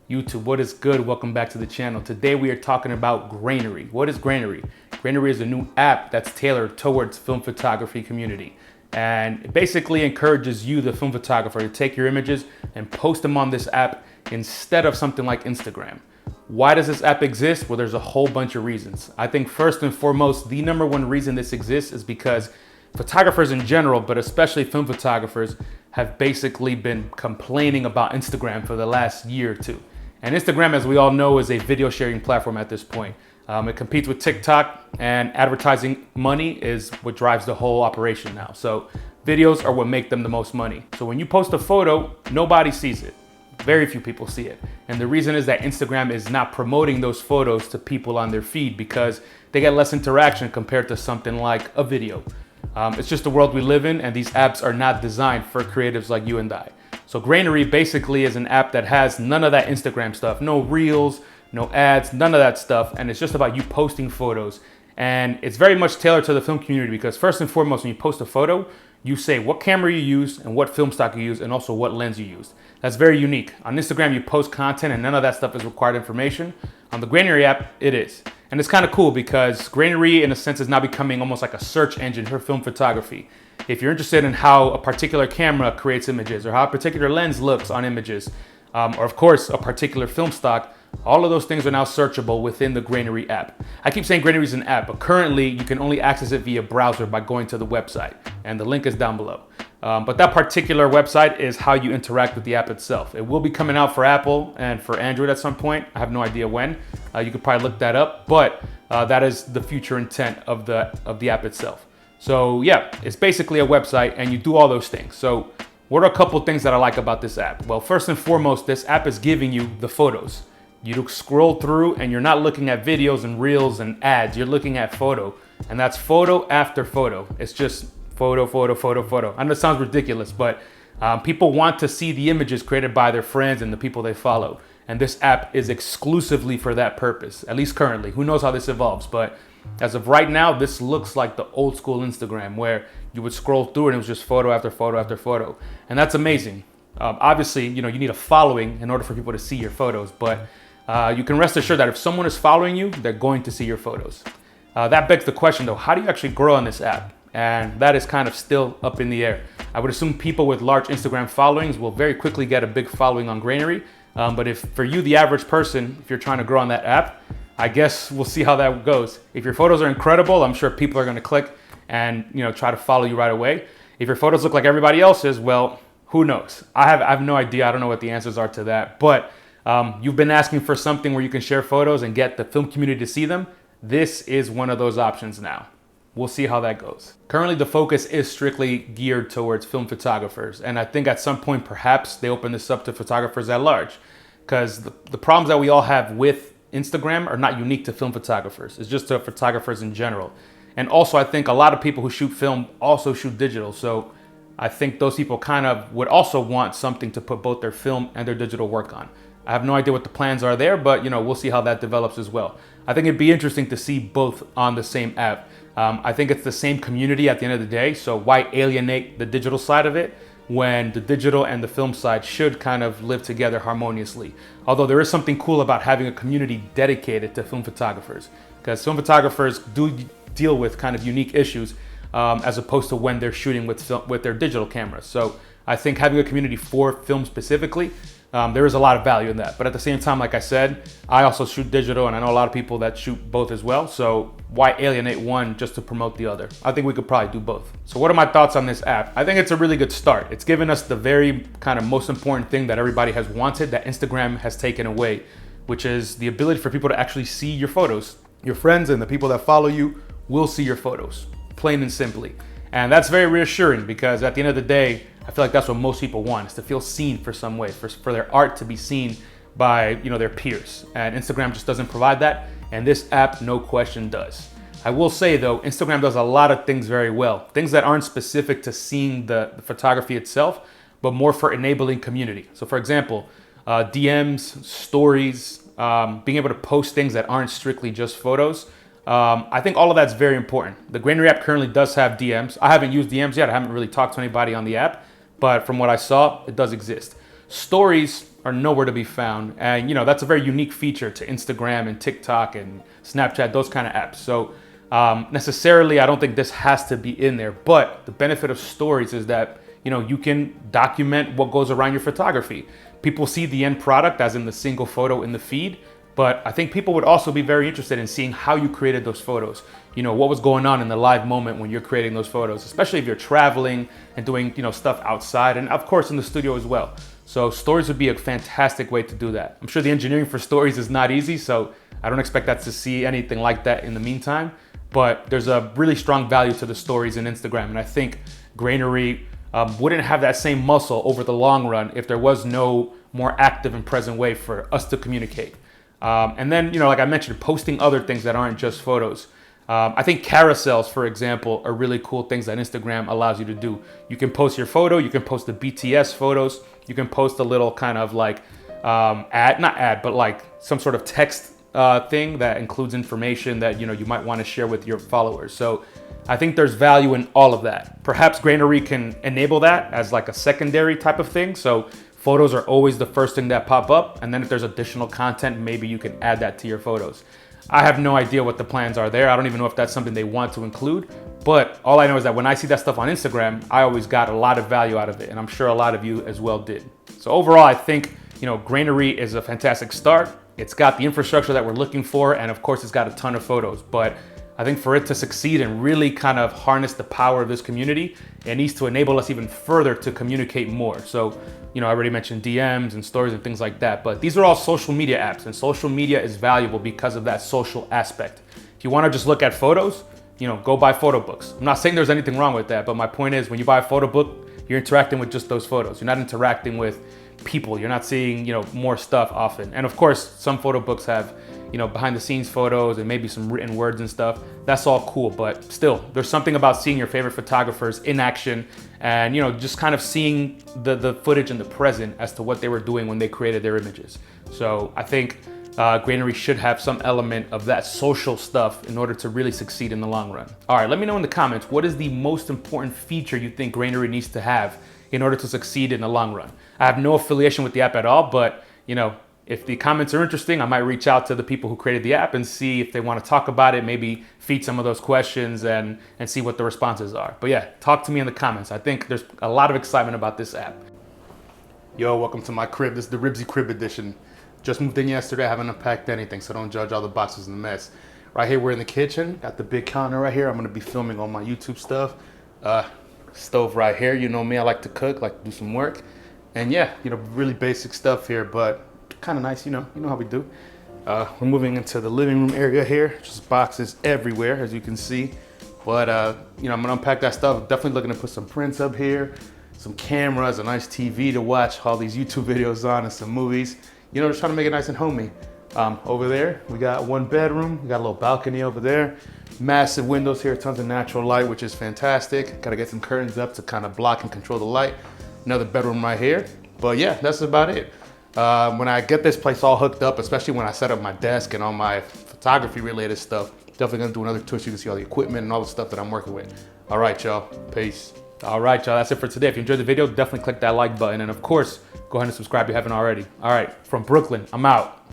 YouTube, what is good? Welcome back to the channel. Today we are talking about Grainery. What is Grainery? Grainery is a new app that's tailored towards film photography community. And it basically encourages you, the film photographer, to take your images and post them on this app instead of something like Instagram. Why does this app exist? Well, there's a whole bunch of reasons. I think first and foremost, the number one reason this exists is because photographers in general, but especially film photographers, have basically been complaining about Instagram for the last year or two. And Instagram, as we all know, is a video sharing platform at this point. It competes with TikTok, and advertising money is what drives the whole operation now. So videos are what make them the most money. So when you post a photo, nobody sees it. Very few people see it. And the reason is that Instagram is not promoting those photos to people on their feed because they get less interaction compared to something like a video. It's just the world we live in, and these apps are not designed for creatives like you and I. So Grainery basically is an app that has none of that Instagram stuff, no reels, no ads, none of that stuff. And it's just about you posting photos. And it's very much tailored to the film community because first and foremost, when you post a photo, you say what camera you use and what film stock you use and also what lens you used. That's very unique. On Instagram, you post content and none of that stuff is required information. On the Grainery app, it is. And it's kind of cool because Grainery, in a sense, is now becoming almost like a search engine for film photography. If you're interested in how a particular camera creates images or how a particular lens looks on images, or of course, a particular film stock, all of those things are now searchable within the Grainery app. I keep saying Grainery is an app, but currently you can only access it via browser by going to the website, and the link is down below. But that particular website is how you interact with the app itself. It will be coming out for Apple and for Android at some point. I have no idea when. You could probably look that up, but that is the future intent of the app itself. So yeah, it's basically a website and you do all those things. So what are a couple things that I like about this app? Well, first and foremost, this app is giving you the photos. You scroll through and you're not looking at videos and reels and ads. You're looking at photo, and that's photo after photo. It's just photo, photo, photo, photo. I know it sounds ridiculous, but people want to see the images created by their friends and the people they follow. And this app is exclusively for that purpose, at least currently. Who knows how this evolves, but as of right now, this looks like the old school Instagram where you would scroll through and it was just photo after photo after photo. And that's amazing. Obviously, you need a following in order for people to see your photos, but you can rest assured that if someone is following you, they're going to see your photos. That begs the question though, how do you actually grow on this app? And that is kind of still up in the air. I would assume people with large Instagram followings will very quickly get a big following on Grainery. But if for you, the average person, if you're trying to grow on that app, I guess we'll see how that goes. If your photos are incredible, I'm sure people are going to click and try to follow you right away. If your photos look like everybody else's, well, who knows? I have no idea. I don't know what the answers are to that. But you've been asking for something where you can share photos and get the film community to see them. This is one of those options now. We'll see how that goes. Currently, the focus is strictly geared towards film photographers. And I think at some point, perhaps they open this up to photographers at large. Because the problems that we all have with Instagram are not unique to film photographers. It's just to photographers in general. And also, I think a lot of people who shoot film also shoot digital. So I think those people kind of would also want something to put both their film and their digital work on. I have no idea what the plans are there, but we'll see how that develops as well. I think it'd be interesting to see both on the same app. I think it's the same community at the end of the day. So why alienate the digital side of it when the digital and the film side should kind of live together harmoniously? Although there is something cool about having a community dedicated to film photographers, because film photographers do deal with kind of unique issues as opposed to when they're shooting with their digital cameras. So I think having a community for film specifically, there is a lot of value in that. But at the same time, like I said, I also shoot digital and I know a lot of people that shoot both as well. So why alienate one just to promote the other? I think we could probably do both. So what are my thoughts on this app? I think it's a really good start. It's given us the very kind of most important thing that everybody has wanted that Instagram has taken away, which is the ability for people to actually see your photos. Your friends and the people that follow you will see your photos, plain and simply. And that's very reassuring because at the end of the day, I feel like that's what most people want, is to feel seen for some way, for their art to be seen by their peers. And Instagram just doesn't provide that, and this app, no question, does. I will say though, Instagram does a lot of things very well, things that aren't specific to seeing the photography itself, but more for enabling community. So for example, DMs, stories, being able to post things that aren't strictly just photos. I think all of that's very important. The Grainery app currently does have DMs. I haven't used DMs yet. I haven't really talked to anybody on the app, but from what I saw, it does exist. Stories are nowhere to be found. And that's a very unique feature to Instagram and TikTok and Snapchat, those kind of apps. So necessarily, I don't think this has to be in there, but the benefit of stories is that, you can document what goes around your photography. People see the end product as in the single photo in the feed, but I think people would also be very interested in seeing how you created those photos. What was going on in the live moment when you're creating those photos, especially if you're traveling and doing, stuff outside and of course in the studio as well. So stories would be a fantastic way to do that. I'm sure the engineering for stories is not easy, so I don't expect that to see anything like that in the meantime, but there's a really strong value to the stories in Instagram. And I think Grainery wouldn't have that same muscle over the long run if there was no more active and present way for us to communicate. And then, like I mentioned, posting other things that aren't just photos. I think carousels, for example, are really cool things that Instagram allows you to do. You can post your photo, you can post the BTS photos, you can post a little kind of like but like some sort of text thing that includes information that you might want to share with your followers. So I think there's value in all of that. Perhaps Grainery can enable that as like a secondary type of thing. So photos are always the first thing that pop up, and then if there's additional content, maybe you can add that to your photos. I have no idea what the plans are there. I don't even know if that's something they want to include, but all I know is that when I see that stuff on Instagram, I always got a lot of value out of it, and I'm sure a lot of you as well did. So overall, I think Grainery is a fantastic start. It's got the infrastructure that we're looking for, and of course it's got a ton of photos, but I think for it to succeed and really kind of harness the power of this community, it needs to enable us even further to communicate more. So, I already mentioned DMs and stories and things like that, but these are all social media apps, and social media is valuable because of that social aspect. If you want to just look at photos, go buy photo books. I'm not saying there's anything wrong with that, but my point is when you buy a photo book, you're interacting with just those photos. You're not interacting with people. You're not seeing, more stuff often. And of course, some photo books have, behind the scenes photos and maybe some written words and stuff. That's all cool, but still, there's something about seeing your favorite photographers in action and, just kind of seeing the footage in the present as to what they were doing when they created their images. So I think Grainery should have some element of that social stuff in order to really succeed in the long run. All right, let me know in the comments, what is the most important feature you think Grainery needs to have in order to succeed in the long run? I have no affiliation with the app at all, but if the comments are interesting, I might reach out to the people who created the app and see if they want to talk about it, maybe feed some of those questions and see what the responses are. But yeah, talk to me in the comments. I think there's a lot of excitement about this app. Yo, welcome to my crib. This is the Ribsy Crib edition. Just moved in yesterday. I haven't unpacked anything, so don't judge all the boxes and the mess. Right here, we're in the kitchen. Got the big counter right here. I'm going to be filming all my YouTube stuff. Stove right here. You know me, I like to cook, like to do some work. And yeah, really basic stuff here, but kind of nice, you know how we do. We're moving into the living room area here. Just boxes everywhere, as you can see. But I'm gonna unpack that stuff. Definitely looking to put some prints up here, some cameras, a nice TV to watch all these YouTube videos on, and some movies. Just trying to make it nice and homey. Over there, we got one bedroom. We got a little balcony over there. Massive windows here, tons of natural light, which is fantastic. Got to get some curtains up to kind of block and control the light. Another bedroom right here. But yeah, that's about it. When I get this place all hooked up, especially when I set up my desk and all my photography related stuff, definitely gonna do another tour so you can see all the equipment and all the stuff that I'm working with. All right, y'all, peace. All right, y'all, that's it for today. If you enjoyed the video, definitely click that like button. And of course, go ahead and subscribe if you haven't already. All right, from Brooklyn, I'm out.